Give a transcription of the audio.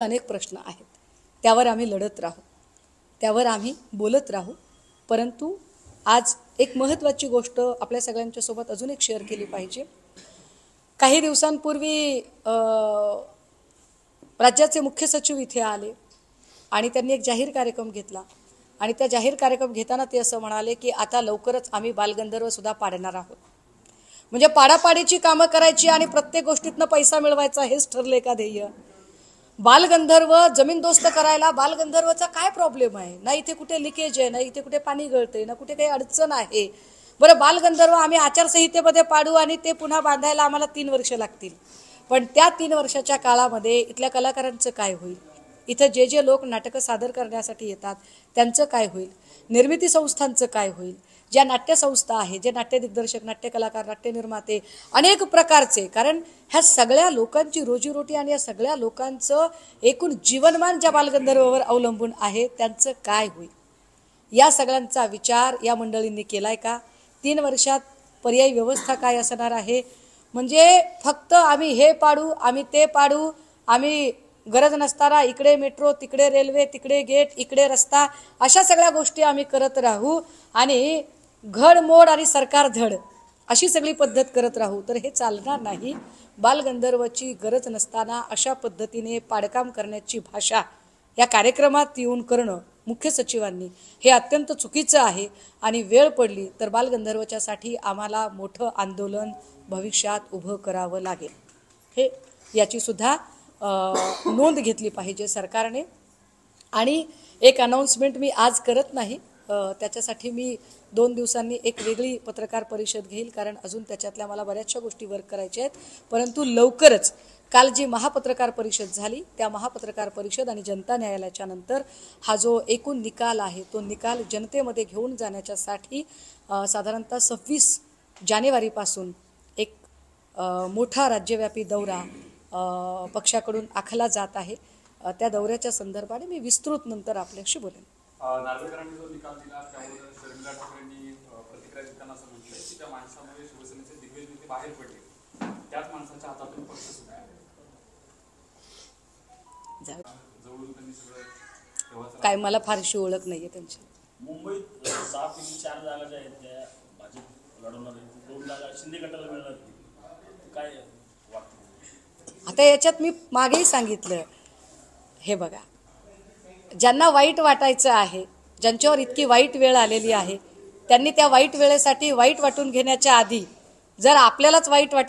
अनेक प्रश्न आहेत, त्यावर आम्ही लढत राहू, त्यावर आम्ही बोलत राहू. परंतु आज एक महत्त्वाची गोष्ट आपल्या सगळ्यांच्या सोबत अजून एक शेअर केली पाहिजे. काही दिवसांपूर्वी राज्याचे मुख्य सचिव इथे आले आणि त्यांनी एक जाहीर कार्यक्रम घेतला आणि त्या जाहीर कार्यक्रम घेताना ते असं म्हणाले की आता लवकरच आम्ही बालगंधर्व सुद्धा पाडणार आहोत. म्हणजे पाडापाडीची कामं करायची आणि प्रत्येक गोष्टीतनं पैसा मिळवायचा हेच ठरले का ध्येय? बालगंधर्व जमीनदोस्त करायला बालगंधर्वचा काय प्रॉब्लेम आहे? ना इथे कुठे लिकेज आहे, ना इथे कुठे पाणी गळते, ना कुठे काही अडचण आहे. बरं, बालगंधर्व आम्ही आचारसंहितेमध्ये पाडू आणि ते पुन्हा बांधायला आम्हाला 3 वर्ष लागतील. पण त्या 3 वर्षाच्या काळामध्ये इथल्या कलाकारांचं काय होईल? इथं जे जे लोक नाटकं सादर करण्यासाठी येतात त्यांचं काय होईल? निर्मिती संस्थांचं काय होईल? ज्या नाट्यसंस्था आहे, जे नाट्य दिग्दर्शक, नाट्य कलाकार, नाट्य निर्माते अनेक प्रकारचे, कारण ह्या सगळ्या लोकांची रोजीरोटी आणि या सगळ्या लोकांचं एकूण जीवनमान ज्या बालगंधर्वावर अवलंबून आहे त्यांचं काय होईल? या सगळ्यांचा विचार या मंडळींनी केलाय का? 3 वर्षात पर्यायी व्यवस्था काय असणार आहे? म्हणजे फक्त आम्ही हे पाडू, आम्ही ते पाडू, आम्ही गरज नसताना इकडे मेट्रो, तिकडे रेल्वे, तिकडे गेट, इकडे रस्ता, अशा सगळ्या गोष्टी आम्ही करत राहू आणि घडमोड आणि सरकार धड अशी सगळी पद्धत करत राहू, तर हे चालणार नाही. बालगंधर्वाची गरज नसताना अशा पद्धतीने पाडकाम करण्याची भाषा या कार्यक्रमात येऊन करणं मुख्य सचिवांनी हे अत्यंत चुकीचं आहे. आणि वेळ पडली तर बालगंधर्वच्यासाठी आम्हाला मोठं आंदोलन भविष्यात उभं करावं लागेल. हे याची सुद्धा नोंद घेतली पाहिजे सरकारने. आणि एक अनाऊन्समेंट मी आज करत नाही, त्याच्यासाठी मी 2 दिवसांनी एक वेगळी पत्रकार परिषद घेईल, कारण अजून त्याच्यातल्या मला बऱ्याचशा गोष्टी वर्क करायच्या आहेत. परंतु लवकरच काल जी महापत्रकार परिषद झाली त्या महापत्रकार परिषद आणि जनता न्यायालयाच्या नंतर हा जो एकूण निकाल आहे तो निकाल जनतेमध्ये घेऊन जाण्याच्यासाठी साधारणतः 26 जानेवारीपासून एक मोठा राज्यव्यापी दौरा पक्षाकडून आखला जात आहे. त्या दौऱ्याच्या संदर्भाने मी विस्तृत नंतर आपल्याशी बोलेन. नार्वेकरांनी जो निकाल दिला त्यावर शर्मिला ठाकरेंनी प्रतिक्रिया देताना असं म्हटलंय की त्या माणसामुळे शिवसेनेचे दिग्गज नेते बाहेर पडले, त्याच माणसाच्या हातातून पक्ष सुटला. जवळून त्यांनी सगळं काय मला फारशी ओळख नाहीये त्यांची. मुंबईत 6 पैकी 4 जागा ज्या आहेत त्या भाजप लढवणार आहेत, 2 जागा शिंदे गटाला मिळणार. काय वाटतं? आता याच्यात मी मागेही सांगितलं, हे बघा, ज्यांना वाईट वाटायचं आहे, ज्यांच्यावर इतकी वाईट वेळ आलेली आहे, त्यांनी त्या वाईट वेळेसाठी वाईट वाटून घेण्याच्या आधी जर आपल्यालाच वाईट वाटत